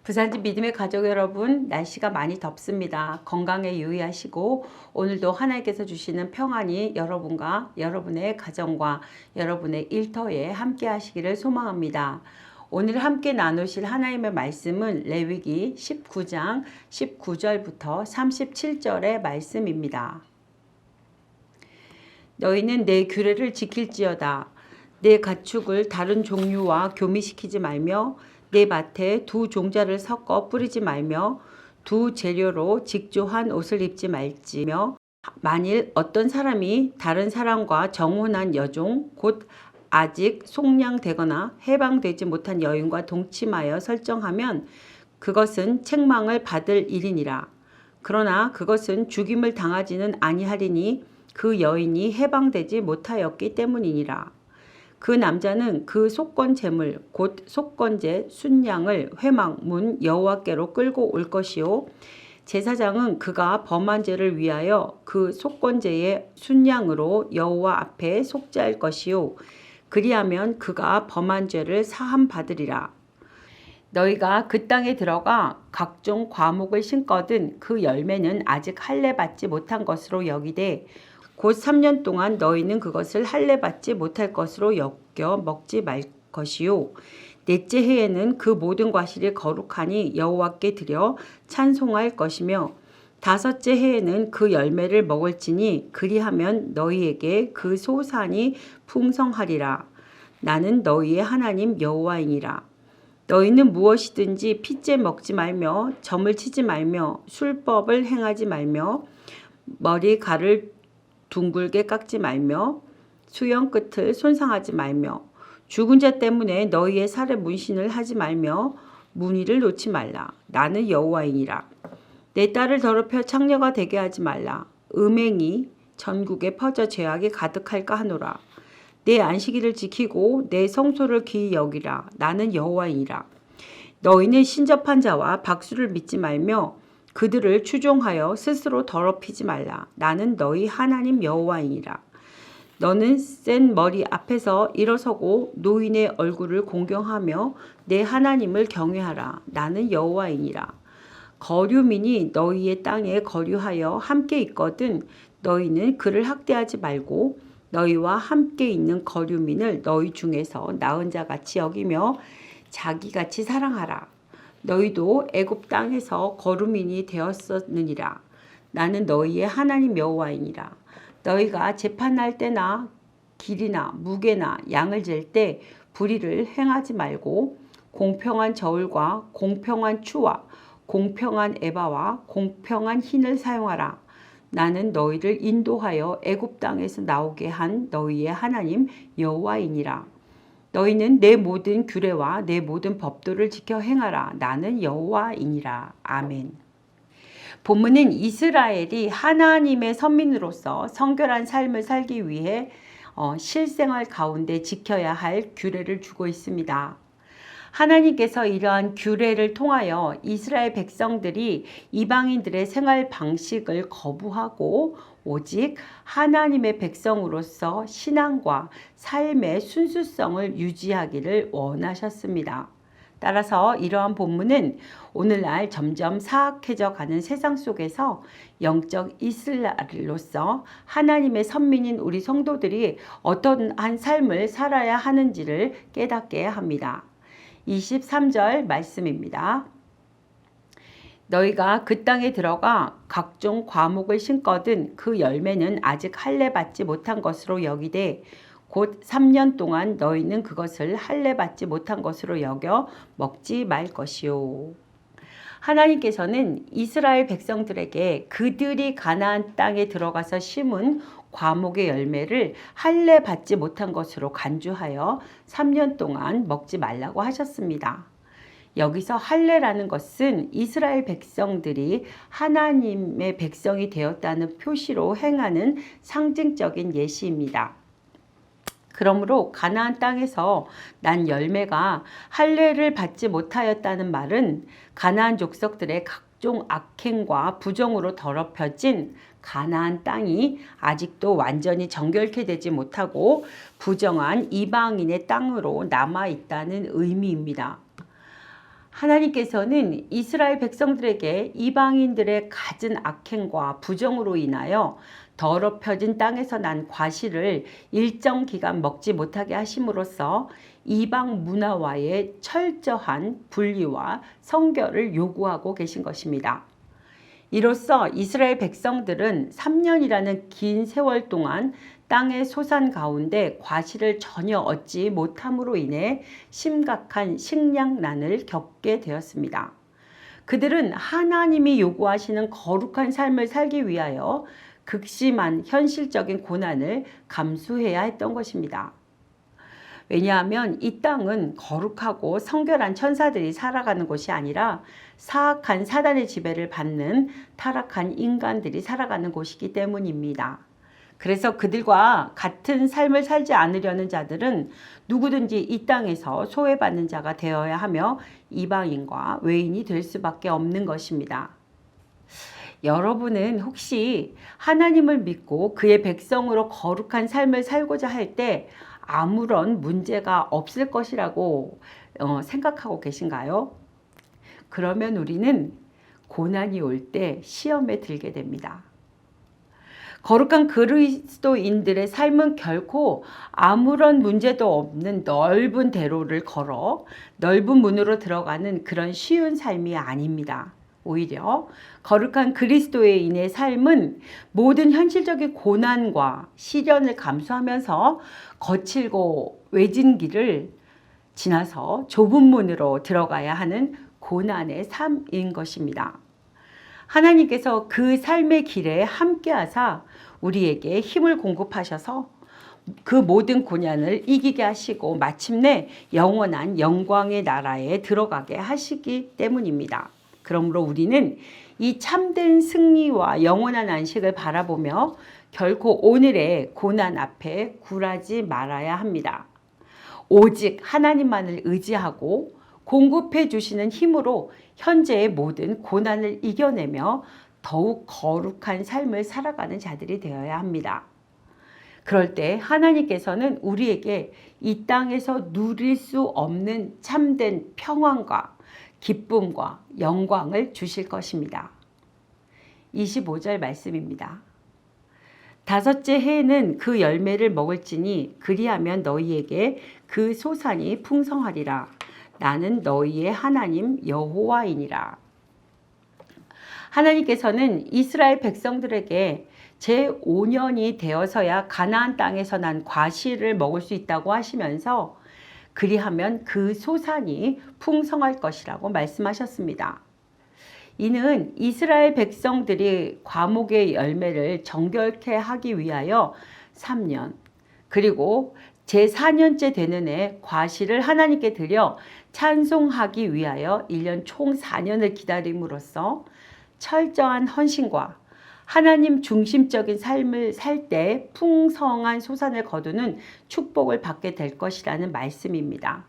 부산집 믿음의 가족 여러분, 날씨가 많이 덥습니다. 건강에 유의하시고 오늘도 하나님께서 주시는 평안이 여러분과 여러분의 가정과 여러분의 일터에 함께 하시기를 소망합니다. 오늘 함께 나누실 하나님의 말씀은 레위기 19장 19절부터 37절의 말씀입니다. 너희는 내 규례를 지킬지어다. 내 가축을 다른 종류와 교미시키지 말며 내 밭에 두 종자를 섞어 뿌리지 말며 두 재료로 직조한 옷을 입지 말지며 만일 어떤 사람이 다른 사람과 정혼한 여종 곧 아직 속량되거나 해방되지 못한 여인과 동침하여 설정하면 그것은 책망을 받을 일이니라. 그러나 그것은 죽임을 당하지는 아니하리니 그 여인이 해방되지 못하였기 때문이니라. 그 남자는 그 속건 제물 곧 속건제 순양을 회막 문 여호와께로 끌고 올 것이요 제사장은 그가 범한 죄를 위하여 그 속건제의 순양으로 여호와 앞에 속죄할 것이요 그리하면 그가 범한 죄를 사함 받으리라. 너희가 그 땅에 들어가 각종 과목을 심거든 그 열매는 아직 할례 받지 못한 것으로 여기되 곧 3년 동안 너희는 그것을 할례 받지 못할 것으로 여겨 먹지 말 것이요 넷째 해에는 그 모든 과실이 거룩하니 여호와께 드려 찬송할 것이며 다섯째 해에는 그 열매를 먹을지니 그리하면 너희에게 그 소산이 풍성하리라. 나는 너희의 하나님 여호와이니라. 너희는 무엇이든지 핏째 먹지 말며 점을 치지 말며 술법을 행하지 말며 머리칼을 둥글게 깎지 말며 수염 끝을 손상하지 말며 죽은 자 때문에 너희의 살에 문신을 하지 말며 문의를 놓지 말라. 나는 여호와이니라. 내 딸을 더럽혀 창녀가 되게 하지 말라. 음행이 전국에 퍼져 죄악이 가득할까 하노라. 내 안식일을 지키고 내 성소를 귀히 여기라. 나는 여호와이니라. 너희는 신접한 자와 박수를 믿지 말며 그들을 추종하여 스스로 더럽히지 말라. 나는 너희 하나님 여호와이니라. 너는 센 머리 앞에서 일어서고 노인의 얼굴을 공경하며 내 하나님을 경외하라. 나는 여호와이니라. 거류민이 너희의 땅에 거류하여 함께 있거든 너희는 그를 학대하지 말고 너희와 함께 있는 거류민을 너희 중에서 나은 자같이 여기며 자기같이 사랑하라. 너희도 애굽 땅에서 거류민이 되었었느니라. 나는 너희의 하나님 여호와이니라. 너희가 재판할 때나 길이나 무게나 양을 잴 때 불의를 행하지 말고 공평한 저울과 공평한 추와 공평한 에바와 공평한 흰을 사용하라. 나는 너희를 인도하여 애굽 땅에서 나오게 한 너희의 하나님 여호와이니라. 너희는 내 모든 규례와 내 모든 법도를 지켜 행하라. 나는 여호와이니라. 아멘. 본문은 이스라엘이 하나님의 선민으로서 성결한 삶을 살기 위해 실생활 가운데 지켜야 할 규례를 주고 있습니다. 하나님께서 이러한 규례를 통하여 이스라엘 백성들이 이방인들의 생활 방식을 거부하고 오직 하나님의 백성으로서 신앙과 삶의 순수성을 유지하기를 원하셨습니다. 따라서 이러한 본문은 오늘날 점점 사악해져 가는 세상 속에서 영적 이스라엘로서 하나님의 선민인 우리 성도들이 어떠한 삶을 살아야 하는지를 깨닫게 합니다. 23절 말씀입니다. 너희가 그 땅에 들어가 각종 과목을 심거든 그 열매는 아직 할례 받지 못한 것으로 여기되 곧 3년 동안 너희는 그것을 할례 받지 못한 것으로 여겨 먹지 말 것이요. 하나님께서는 이스라엘 백성들에게 그들이 가나안 땅에 들어가서 심은 과목의 열매를 할례 받지 못한 것으로 간주하여 3년 동안 먹지 말라고 하셨습니다. 여기서 할례라는 것은 이스라엘 백성들이 하나님의 백성이 되었다는 표시로 행하는 상징적인 예시입니다. 그러므로 가나안 땅에서 난 열매가 할례를 받지 못하였다는 말은 가나안 족속들의 각종 악행과 부정으로 더럽혀진 가나안 땅이 아직도 완전히 정결케 되지 못하고 부정한 이방인의 땅으로 남아 있다는 의미입니다. 하나님께서는 이스라엘 백성들에게 이방인들의 갖은 악행과 부정으로 인하여 더럽혀진 땅에서 난 과실을 일정 기간 먹지 못하게 하심으로써 이방 문화와의 철저한 분리와 성결을 요구하고 계신 것입니다. 이로써 이스라엘 백성들은 3년이라는 긴 세월 동안 땅의 소산 가운데 과실을 전혀 얻지 못함으로 인해 심각한 식량난을 겪게 되었습니다. 그들은 하나님이 요구하시는 거룩한 삶을 살기 위하여 극심한 현실적인 고난을 감수해야 했던 것입니다. 왜냐하면 이 땅은 거룩하고 성결한 천사들이 살아가는 곳이 아니라 사악한 사단의 지배를 받는 타락한 인간들이 살아가는 곳이기 때문입니다. 그래서 그들과 같은 삶을 살지 않으려는 자들은 누구든지 이 땅에서 소외받는 자가 되어야 하며 이방인과 외인이 될 수밖에 없는 것입니다. 여러분은 혹시 하나님을 믿고 그의 백성으로 거룩한 삶을 살고자 할 때 아무런 문제가 없을 것이라고 생각하고 계신가요? 그러면 우리는 고난이 올 때 시험에 들게 됩니다. 거룩한 그리스도인들의 삶은 결코 아무런 문제도 없는 넓은 대로를 걸어 넓은 문으로 들어가는 그런 쉬운 삶이 아닙니다. 오히려 거룩한 그리스도인의 삶은 모든 현실적인 고난과 시련을 감수하면서 거칠고 외진 길을 지나서 좁은 문으로 들어가야 하는 고난의 삶인 것입니다. 하나님께서 그 삶의 길에 함께하사 우리에게 힘을 공급하셔서 그 모든 고난을 이기게 하시고 마침내 영원한 영광의 나라에 들어가게 하시기 때문입니다. 그러므로 우리는 이 참된 승리와 영원한 안식을 바라보며 결코 오늘의 고난 앞에 굴하지 말아야 합니다. 오직 하나님만을 의지하고 공급해 주시는 힘으로 현재의 모든 고난을 이겨내며 더욱 거룩한 삶을 살아가는 자들이 되어야 합니다. 그럴 때 하나님께서는 우리에게 이 땅에서 누릴 수 없는 참된 평안과 기쁨과 영광을 주실 것입니다. 25절 말씀입니다. 다섯째 해에는 그 열매를 먹을지니 그리하면 너희에게 그 소산이 풍성하리라. 나는 너희의 하나님 여호와이니라. 하나님께서는 이스라엘 백성들에게 제5년이 되어서야 가나안 땅에서 난 과실을 먹을 수 있다고 하시면서 그리하면 그 소산이 풍성할 것이라고 말씀하셨습니다. 이는 이스라엘 백성들이 과목의 열매를 정결케 하기 위하여 3년 그리고 제4년째 되는 해 과실을 하나님께 드려 찬송하기 위하여 1년 총 4년을 기다림으로써 철저한 헌신과 하나님 중심적인 삶을 살 때 풍성한 소산을 거두는 축복을 받게 될 것이라는 말씀입니다.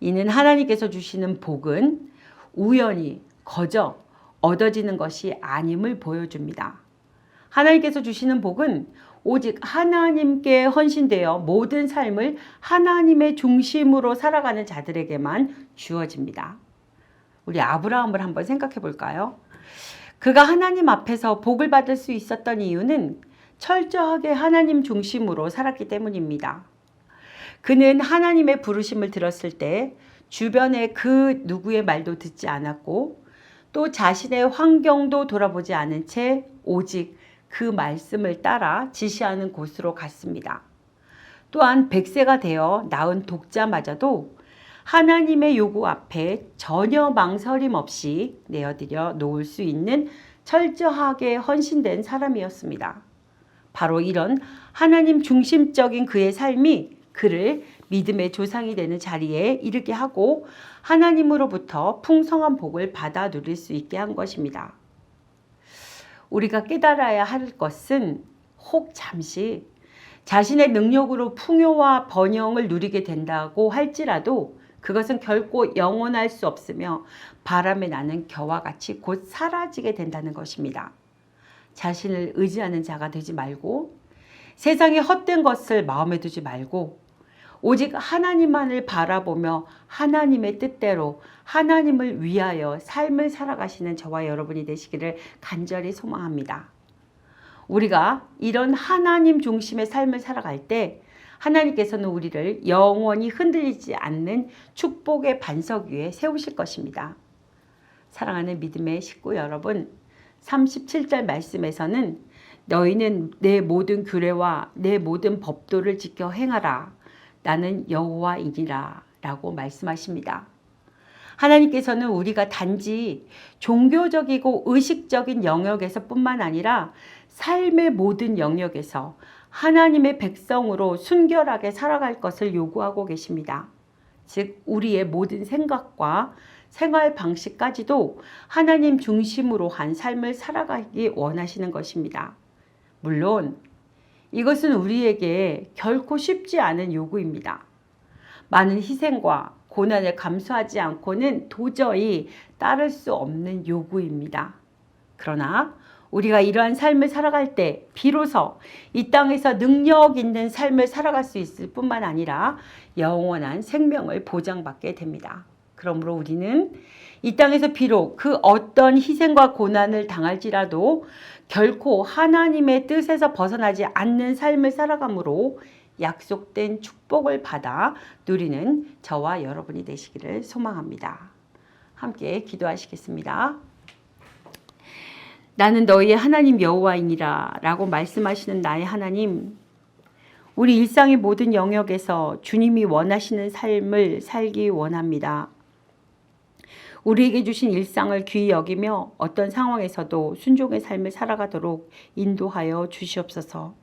이는 하나님께서 주시는 복은 우연히 거저 얻어지는 것이 아님을 보여줍니다. 하나님께서 주시는 복은 오직 하나님께 헌신되어 모든 삶을 하나님의 중심으로 살아가는 자들에게만 주어집니다. 우리 아브라함을 한번 생각해 볼까요? 그가 하나님 앞에서 복을 받을 수 있었던 이유는 철저하게 하나님 중심으로 살았기 때문입니다. 그는 하나님의 부르심을 들었을 때 주변의 그 누구의 말도 듣지 않았고 또 자신의 환경도 돌아보지 않은 채 오직 그 말씀을 따라 지시하는 곳으로 갔습니다. 또한 100세가 되어 낳은 독자마저도 하나님의 요구 앞에 전혀 망설임 없이 내어드려 놓을 수 있는 철저하게 헌신된 사람이었습니다. 바로 이런 하나님 중심적인 그의 삶이 그를 믿음의 조상이 되는 자리에 이르게 하고 하나님으로부터 풍성한 복을 받아 누릴 수 있게 한 것입니다. 우리가 깨달아야 할 것은 혹 잠시 자신의 능력으로 풍요와 번영을 누리게 된다고 할지라도 그것은 결코 영원할 수 없으며 바람에 나는 겨와 같이 곧 사라지게 된다는 것입니다. 자신을 의지하는 자가 되지 말고 세상의 헛된 것을 마음에 두지 말고 오직 하나님만을 바라보며 하나님의 뜻대로 하나님을 위하여 삶을 살아가시는 저와 여러분이 되시기를 간절히 소망합니다. 우리가 이런 하나님 중심의 삶을 살아갈 때 하나님께서는 우리를 영원히 흔들리지 않는 축복의 반석 위에 세우실 것입니다. 사랑하는 믿음의 식구 여러분, 37절 말씀에서는 너희는 내 모든 규례와 내 모든 법도를 지켜 행하라. 나는 여호와이니라 라고 말씀하십니다. 하나님께서는 우리가 단지 종교적이고 의식적인 영역에서 뿐만 아니라 삶의 모든 영역에서 하나님의 백성으로 순결하게 살아갈 것을 요구하고 계십니다. 즉 우리의 모든 생각과 생활 방식까지도 하나님 중심으로 한 삶을 살아가기 원하시는 것입니다. 물론 이것은 우리에게 결코 쉽지 않은 요구입니다. 많은 희생과 고난을 감수하지 않고는 도저히 따를 수 없는 요구입니다. 그러나 우리가 이러한 삶을 살아갈 때 비로소 이 땅에서 능력 있는 삶을 살아갈 수 있을 뿐만 아니라 영원한 생명을 보장받게 됩니다. 그러므로 우리는 이 땅에서 비록 그 어떤 희생과 고난을 당할지라도 결코 하나님의 뜻에서 벗어나지 않는 삶을 살아가므로 약속된 축복을 받아 누리는 저와 여러분이 되시기를 소망합니다. 함께 기도하시겠습니다. 나는 너희의 하나님 여호와이니라 라고 말씀하시는 나의 하나님, 우리 일상의 모든 영역에서 주님이 원하시는 삶을 살기 원합니다. 우리에게 주신 일상을 귀히 여기며 어떤 상황에서도 순종의 삶을 살아가도록 인도하여 주시옵소서.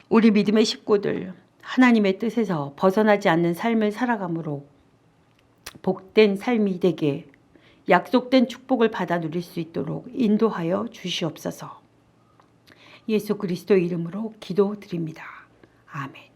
우리 믿음의 식구들, 하나님의 뜻에서 벗어나지 않는 삶을 살아가므로 복된 삶이 되게 약속된 축복을 받아 누릴 수 있도록 인도하여 주시옵소서. 예수 그리스도 이름으로 기도드립니다. 아멘.